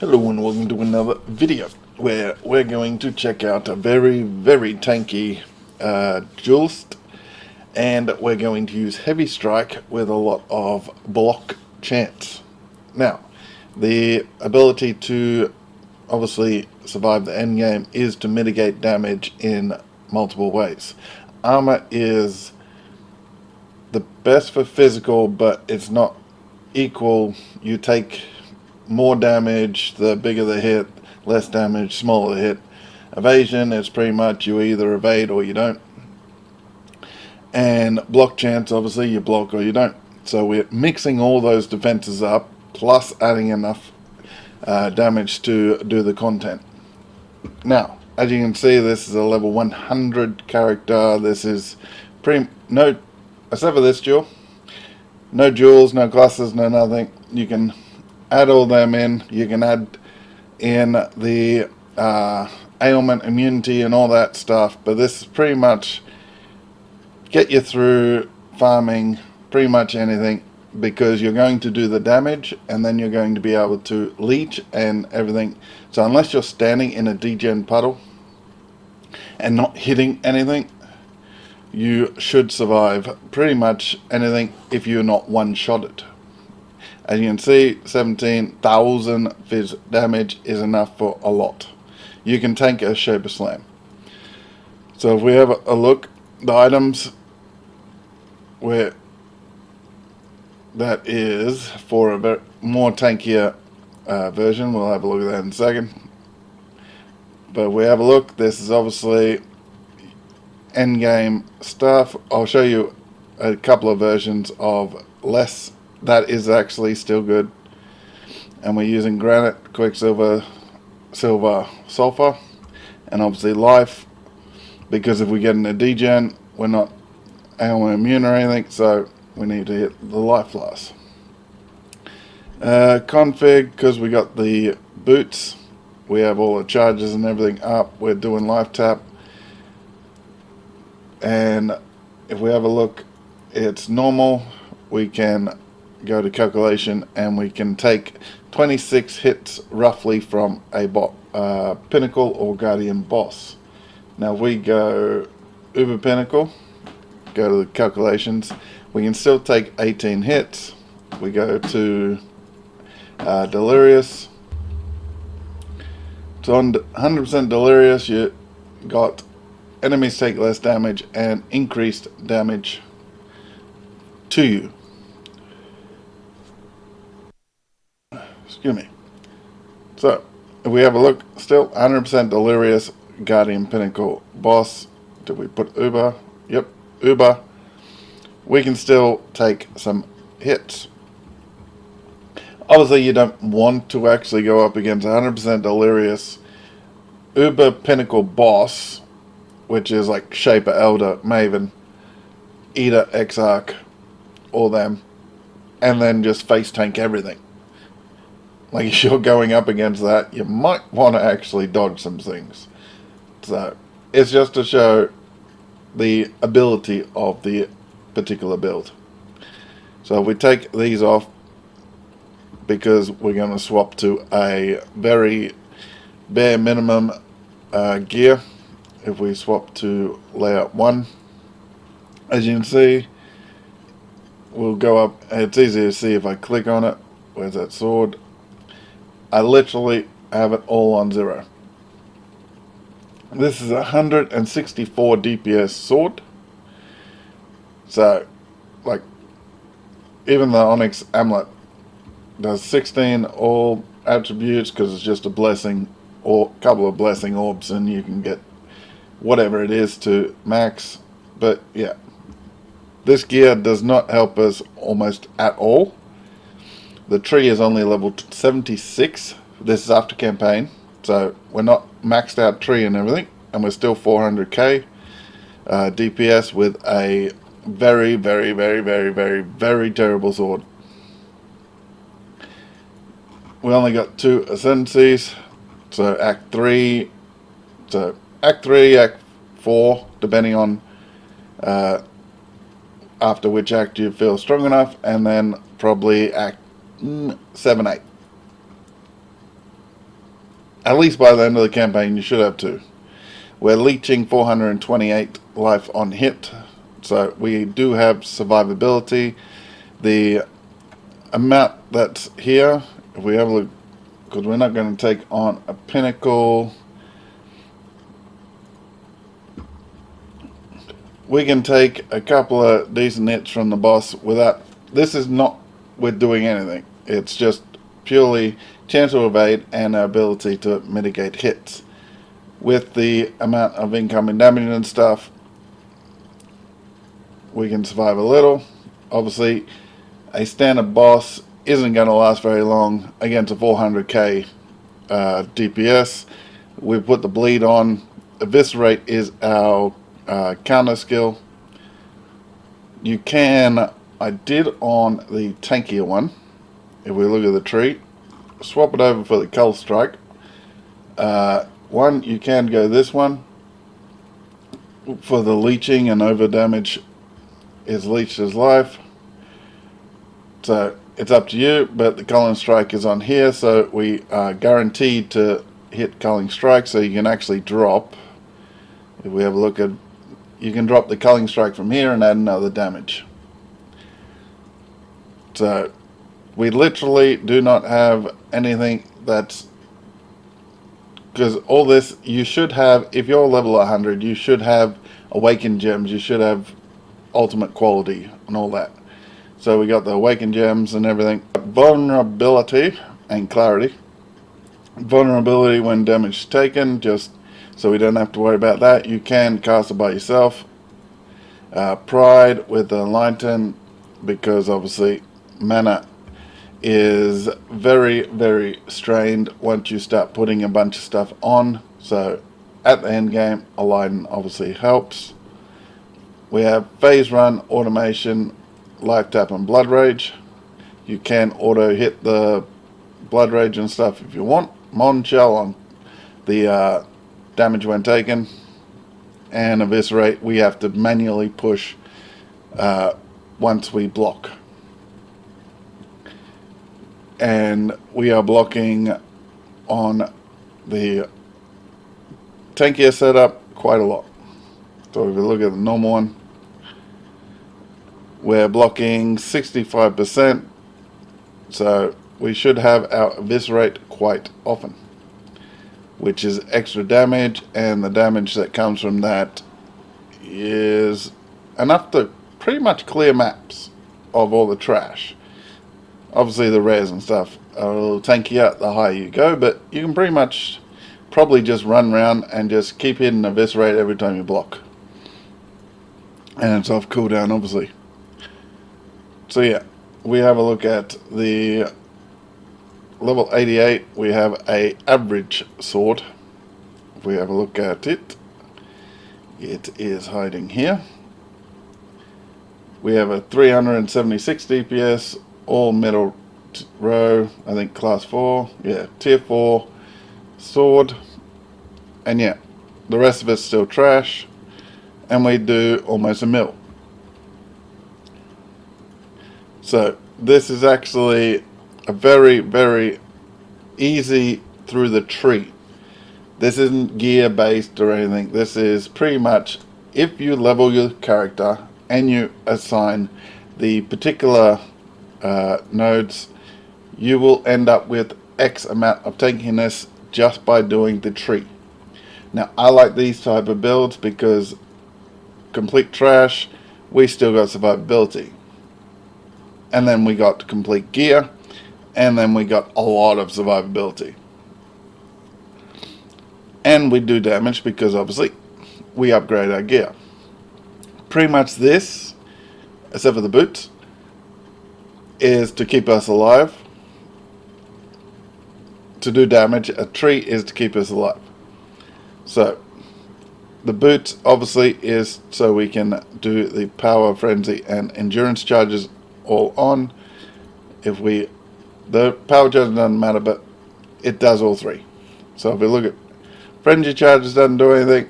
Hello and welcome to another video where we're going to check out a very tanky Dualist, and we're going to use Heavy Strike with a lot of block chance. Now, the ability to obviously survive the end game is to mitigate damage in multiple ways. Armor is the best for physical, but it's not equal. You take more damage the bigger the hit, less damage, smaller the hit. Evasion is pretty much you either evade or you don't. And block chance, obviously you block or you don't. So we're mixing all those defenses up, plus adding enough damage to do the content. Now, as you can see, this is a level 100 character. This is no, except for this duel, no jewels, no classes, no nothing. You can add all them in. You can add in the ailment, immunity, and all that stuff. But this is pretty much get you through farming pretty much anything, because you're going to do the damage and then you're going to be able to leech and everything. So unless you're standing in a degen puddle and not hitting anything, you should survive pretty much anything if you're not one-shotted. As you can see, 17,000 fizz damage is enough for a lot. You can tank a Shaper Slam. So if we have a look, the items where that is for a bit more tankier version, we'll have a look at that in a second. But we have a look, this is obviously endgame stuff. I'll show you a couple of versions of less. That is actually still good. And we're using granite, quicksilver, silver, sulfur, and obviously life, because if we get in a degen, we're not ailment immune or anything, so we need to hit the life loss. Config, because we got the boots, we have all the charges and everything up. We're doing life tap, and if we have a look, it's normal. We can go to calculation and we can take 26 hits roughly from a pinnacle or guardian boss. Now if we go uber pinnacle, go to the calculations, we can still take 18 hits. We go to delirious. So on 100% delirious, you got enemies take less damage and increased damage to you. Excuse me. So if we have a look, still 100% delirious guardian pinnacle boss. Did we put uber? Yep, uber. We can still take some hits. Obviously you don't want to actually go up against 100% delirious uber pinnacle boss, which is like Shaper, Elder, Maven, Eater, Exarch, all them, and then just face tank everything. Like, if you're going up against that, you might want to actually dodge some things. So it's just to show the ability of the particular build. So if we take these off, because we're going to swap to a very bare minimum gear. If we swap to layout 1, as you can see, we'll go up. It's easy to see if I click on it. Where's that sword? I literally have it all on 0. This is a 164 DPS sword. So, like, even the Onyx Amulet does 16 all attributes, because it's just a blessing or a couple of blessing orbs, and you can get whatever it is to max. But yeah, this gear does not help us almost at all. The tree is only level 76. This is after campaign, so we're not maxed out tree and everything, and we're still 400k DPS with a very terrible sword. We only got 2 ascendancies, so Act 3, Act 4, depending on after which act you feel strong enough, and then probably Act 7, 8. at least by the end of the campaign, you should have 2. We're leeching 428 life on hit, so we do have survivability. The amount that's here, if we have a look, because we're not going to take on a pinnacle, we can take a couple of decent hits from the boss without, this is not with doing anything, it's just purely chance to evade and our ability to mitigate hits. With the amount of incoming damage and stuff, we can survive a little. Obviously, a standard boss isn't going to last very long against a 400k DPS. We put the bleed on. Eviscerate is our counter skill. You can, I did on the tankier one, if we look at the tree, swap it over for the Cull Strike. One, you can go this one for the leeching and over damage is leeched as life. So it's up to you, but the Culling Strike is on here, so we are guaranteed to hit Culling Strike, so you can actually drop, if we have a look at, you can drop the Culling Strike from here and add another damage. So we literally do not have anything that's, because all this, you should have, if you're level 100, you should have Awakened Gems, you should have Ultimate Quality and all that. So we got the Awakened Gems and everything. Vulnerability and Clarity. Vulnerability when damage is taken, just so we don't have to worry about that. You can cast it by yourself. Pride with the Enlighten, because obviously mana is very, very strained once you start putting a bunch of stuff on. So at the end game, Enlighten obviously helps. We have Phase Run, Automation, Life Tap and Blood Rage. You can auto hit the Blood Rage and stuff if you want. Mon Shell on the damage when taken. And Eviscerate, we have to manually push once we block. And we are blocking on the tankier setup quite a lot. So if we look at the normal one, we're blocking 65%, so we should have our Eviscerate quite often, which is extra damage, and the damage that comes from that is enough to pretty much clear maps of all the trash. Obviously the rares and stuff are a little tankier the higher you go, but you can pretty much probably just run around and just keep hitting Eviscerate every time you block. And it's off cooldown obviously. So yeah, we have a look at the level 88, we have a average sword. If we have a look at it, it is hiding here. We have a 376 DPS, all middle row, I think class 4, yeah, tier 4 sword. And yeah, the rest of it's still trash, and we do almost a mil. So this is actually a very, very easy through the tree. This isn't gear based or anything. This is pretty much, if you level your character and you assign the particular nodes, you will end up with X amount of tankiness just by doing the tree. Now I like these type of builds because complete trash, we still got survivability. And then we got complete gear, and then we got a lot of survivability. And we do damage because obviously we upgrade our gear. Pretty much this, except for the boots, is to keep us alive. To do damage, a tree is to keep us alive. So the boots obviously is so we can do the power, frenzy and endurance charges all on. If we, the power charge doesn't matter, but it does all three. So if we look at frenzy charges, doesn't do anything,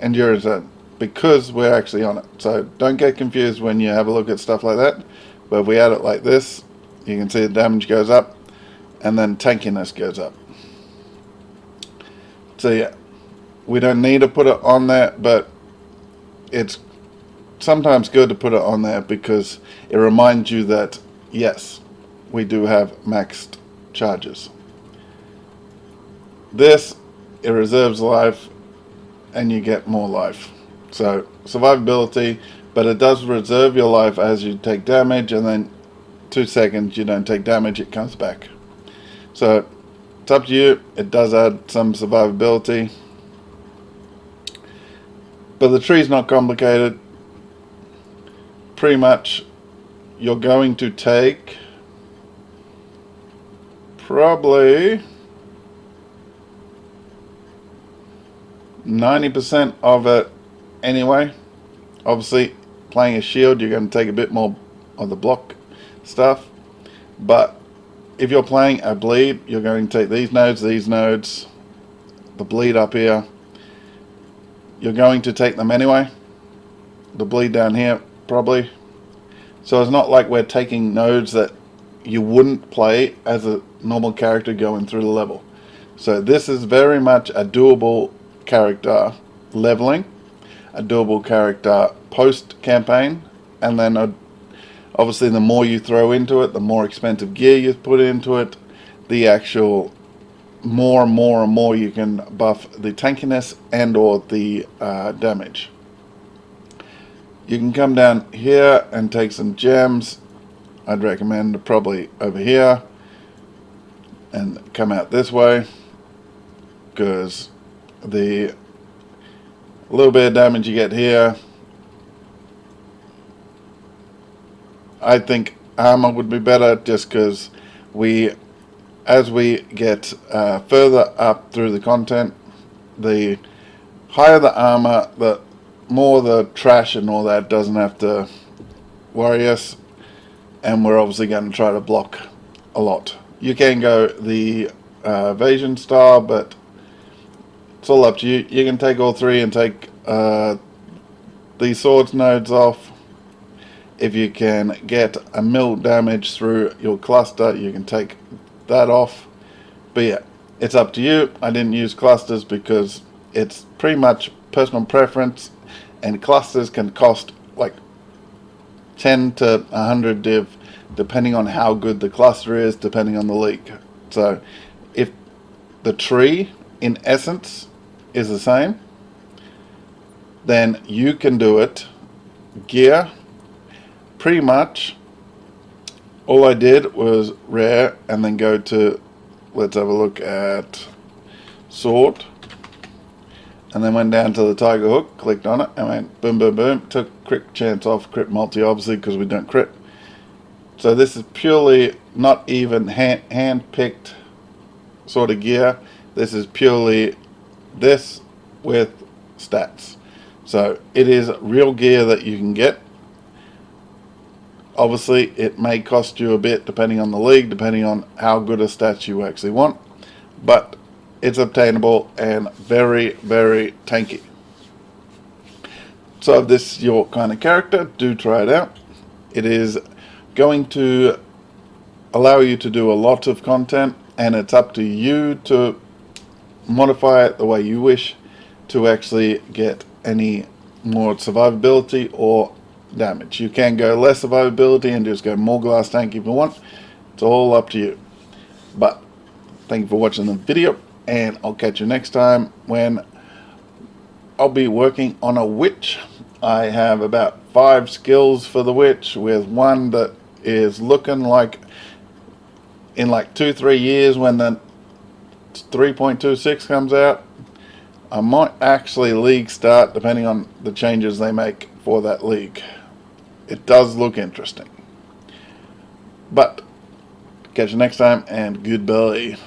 endurance doesn't, because we're actually on it. So don't get confused when you have a look at stuff like that. But if we add it like this, you can see the damage goes up, and then tankiness goes up. So yeah, we don't need to put it on there, but it's sometimes good to put it on there because it reminds you that yes, we do have maxed charges. This, it reserves life and you get more life. So survivability, but it does reserve your life as you take damage, and then 2 seconds you don't take damage, it comes back. So it's up to you. It does add some survivability, but the tree's not complicated. Pretty much you're going to take probably 90% of it anyway. Obviously, playing a shield, you're going to take a bit more of the block stuff, but if you're playing a bleed, you're going to take these nodes, the bleed up here, you're going to take them anyway, the bleed down here probably. So it's not like we're taking nodes that you wouldn't play as a normal character going through the level. So this is very much a doable character leveling, a doable character post campaign, and then obviously the more you throw into it, the more expensive gear you put into it, the actual more and more you can buff the tankiness and or the damage. You can come down here and take some gems. I'd recommend probably over here and come out this way, because the little bit of damage you get here, I think armor would be better, just because as we get further up through the content, the higher the armor, the more the trash and all that doesn't have to worry us, and we're obviously going to try to block a lot. You can go the evasion style, but it's all up to you. You can take all three and take the swords nodes off. If you can get a mil damage through your cluster, you can take that off. But yeah, it's up to you. I didn't use clusters because it's pretty much personal preference, and clusters can cost like 10 to 100 div depending on how good the cluster is, depending on the league. So if the tree in essence is the same, then you can do it. Gear, pretty much all I did was rare and then go to, let's have a look at sword, and then went down to the tiger hook, clicked on it, and went boom boom boom, took crit chance off, crit multi obviously because we don't crit. So this is purely not even hand picked sort of gear. This is purely this with stats. So it is real gear that you can get. Obviously it may cost you a bit depending on the league, depending on how good a stats you actually want, but it's obtainable and very, very tanky. So if this is your kind of character, do try it out. It is going to allow you to do a lot of content, and it's up to you to modify it the way you wish to actually get any more survivability or damage. You can go less survivability and just go more glass tank if you want. It's all up to you. But thank you for watching the video, and I'll catch you next time when I'll be working on a witch. I have about 5 skills for the witch, with one that is looking like in like 2-3 years when the 3.26 comes out, I might actually league start depending on the changes they make for that league. It does look interesting. But catch you next time, and goodbye.